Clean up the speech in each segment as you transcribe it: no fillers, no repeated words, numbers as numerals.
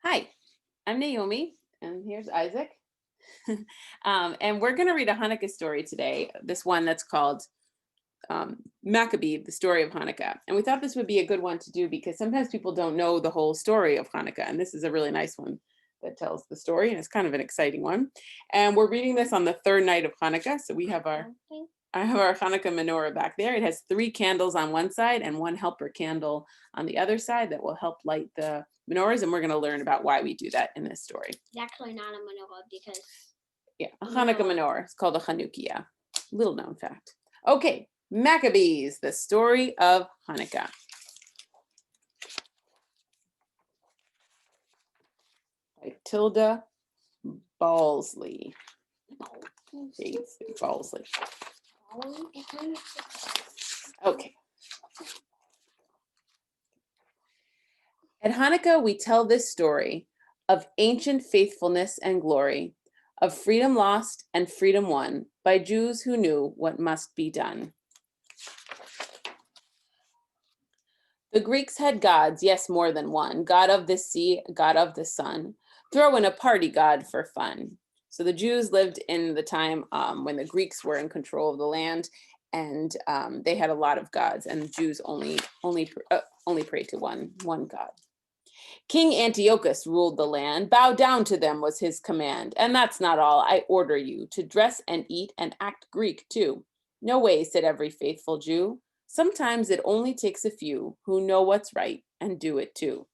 Hi, I'm Naomi, and here's Isaac. And we're going to read a Hanukkah story today, this one that's called Maccabee, the story of Hanukkah. And we thought this would be a good one to do because sometimes people don't know the whole story of Hanukkah, and this is a really nice one that tells the story, and it's kind of an exciting one. And we're reading this on the third night of Hanukkah, so I have our Hanukkah menorah back there. It has 3 candles on one side and 1 helper candle on the other side that will help light the menorahs, and we're going to learn about why we do that in this story. It's actually not a menorah because A Hanukkah menorah. It's called a Hanukah. Little known fact. Okay, Maccabees, the story of Hanukkah. By Tilda Balsley. Balsley. Okay. At Hanukkah, we tell this story of ancient faithfulness and glory, of freedom lost and freedom won by Jews who knew what must be done. The Greeks had gods, yes, more than one, god of the sea, god of the sun. Throw in a party god for fun. So the Jews lived in the time when the Greeks were in control of the land, and they had a lot of gods, and the Jews only prayed to one god. King Antiochus ruled the land. Bow down to them was his command. And that's not all. I order you to dress and eat and act Greek too. No way, said every faithful Jew. Sometimes it only takes a few who know what's right and do it too.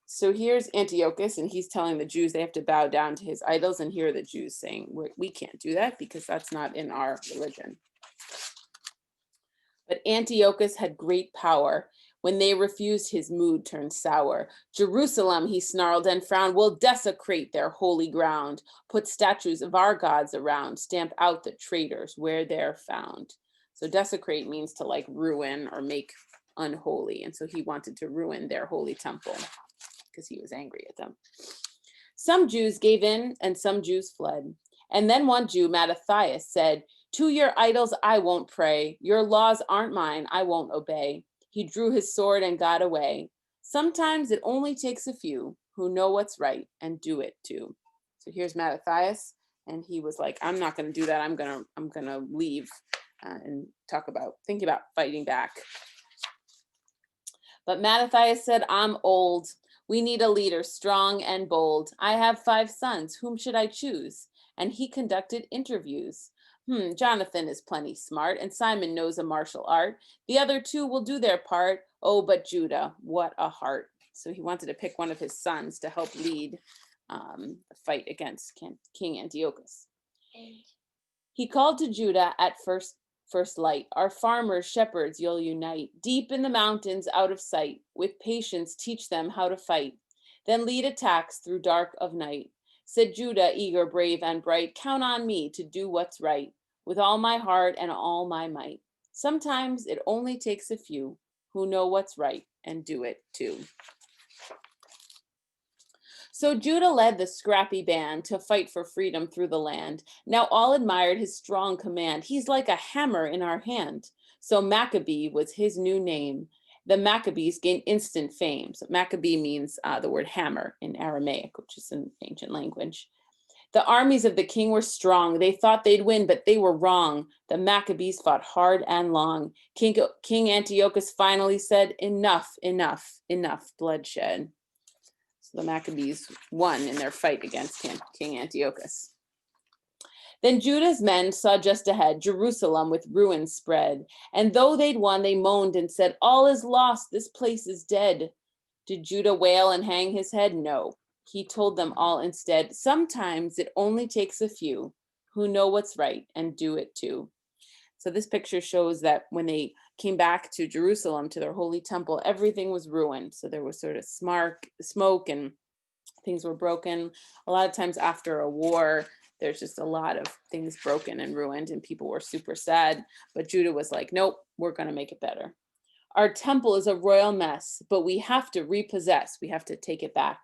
So here's Antiochus, and he's telling the Jews they have to bow down to his idols. And here are the Jews saying, we can't do that because that's not in our religion. But Antiochus had great power. When they refused, his mood turned sour. Jerusalem, he snarled and frowned, will desecrate their holy ground, put statues of our gods around, stamp out the traitors where they're found. So desecrate means to like ruin or make unholy. And so he wanted to ruin their holy temple because he was angry at them. Some Jews gave in and some Jews fled. And then one Jew, Mattathias, said, to your idols I won't pray. Your laws aren't mine, I won't obey. He drew his sword and got away. Sometimes it only takes a few who know what's right and do it too. So here's Mattathias, and he was like, I'm not going to do that. I'm gonna leave and think about fighting back. But Mattathias said, I'm old. We need a leader strong and bold. I have 5 sons. Whom should I choose? And he conducted interviews. Jonathan is plenty smart, and Simon knows a martial art. The other 2 will do their part. Oh, but Judah, what a heart. So he wanted to pick one of his sons to help lead the fight against King Antiochus. He called to Judah at first light. Our farmers, shepherds, you'll unite. Deep in the mountains, out of sight. With patience, teach them how to fight. Then lead attacks through dark of night. Said Judah, eager, brave, and bright, count on me to do what's right, with all my heart and all my might. Sometimes it only takes a few who know what's right and do it too. So Judah led the scrappy band to fight for freedom through the land. Now all admired his strong command. He's like a hammer in our hand. So Maccabee was his new name. The Maccabees gained instant fame. So Maccabee means the word hammer in Aramaic, which is an ancient language. The armies of the king were strong. They thought they'd win, but they were wrong. The Maccabees fought hard and long. King Antiochus finally said, enough, enough, enough bloodshed. So the Maccabees won in their fight against King Antiochus. Then Judah's men saw just ahead Jerusalem with ruins spread. And though they'd won, they moaned and said, all is lost, this place is dead. Did Judah wail and hang his head? No. He told them all instead, sometimes it only takes a few who know what's right and do it too. So this picture shows that when they came back to Jerusalem, to their holy temple, everything was ruined. So there was sort of smoke and things were broken. A lot of times after a war, there's just a lot of things broken and ruined, and people were super sad. But Judah was like, nope, we're going to make it better. Our temple is a royal mess, but we have to repossess. We have to take it back.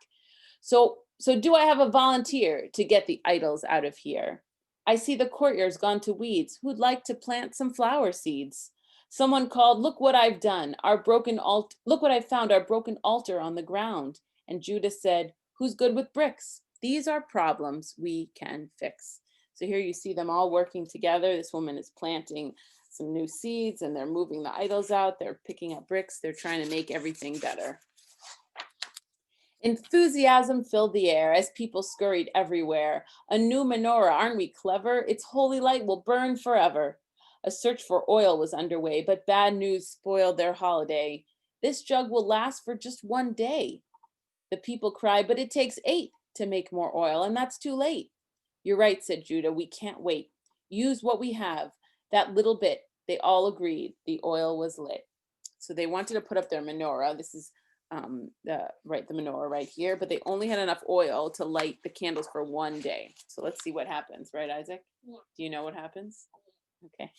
So do I have a volunteer to get the idols out of here? I see the courtyard's gone to weeds. Who'd like to plant some flower seeds? Someone called, look what I've done. Look what I found, our broken altar on the ground. And Judah said, "Who's good with bricks? These are problems we can fix." So here you see them all working together. This woman is planting some new seeds and they're moving the idols out. They're picking up bricks. They're trying to make everything better. Enthusiasm filled the air as people scurried everywhere. "A new menorah, aren't we clever? Its holy light will burn forever." A search for oil was underway, but bad news spoiled their holiday. "This jug will last for just one day." The people cried, "But it takes 8 to make more oil, and that's too late." "You're right," said Judah. "We can't wait. Use what we have. That little bit." They all agreed. The oil was lit. So they wanted to put up their menorah. This is the menorah right here, but they only had enough oil to light the candles for one day. So let's see what happens, right, Isaac? Yeah. Do you know what happens? Okay.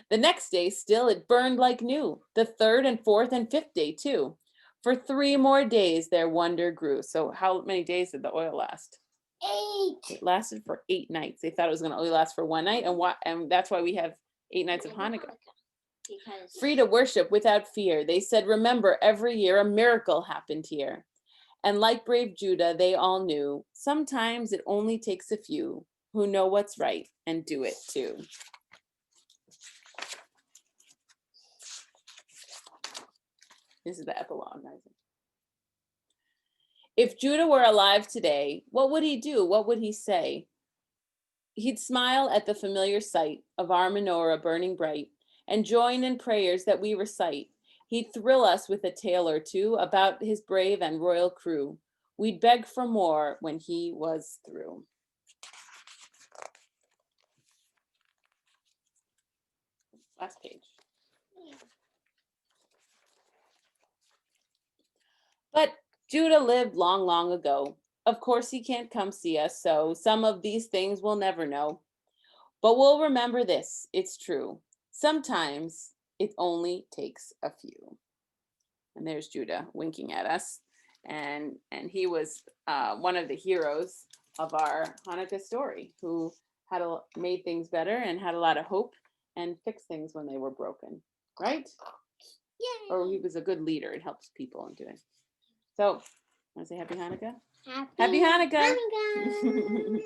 The next day, still, it burned like new. The third and fourth and fifth day, too. For 3 more days, their wonder grew. So how many days did the oil last? 8. It lasted for 8 nights. They thought it was going to only last for one night, and that's why we have 8 nights of Hanukkah. Because Free to worship without fear. They said, "Remember, every year a miracle happened here." And like brave Judah, they all knew sometimes it only takes a few who know what's right and do it too. This is the epilogue, Isaac. If Judah were alive today, what would he do? What would he say? He'd smile at the familiar sight of our menorah burning bright and join in prayers that we recite. He'd thrill us with a tale or two about his brave and royal crew. We'd beg for more when he was through. Last page. But Judah lived long, long ago. Of course, he can't come see us, so some of these things we'll never know. But we'll remember this, it's true. Sometimes it only takes a few. And there's Judah winking at us. And he was one of the heroes of our Hanukkah story, who had made things better and had a lot of hope and fixed things when they were broken, right? Yay. Or he was a good leader. It helps people in doing. So, want to say Happy Hanukkah? Happy Happy Hanukkah. Hanukkah.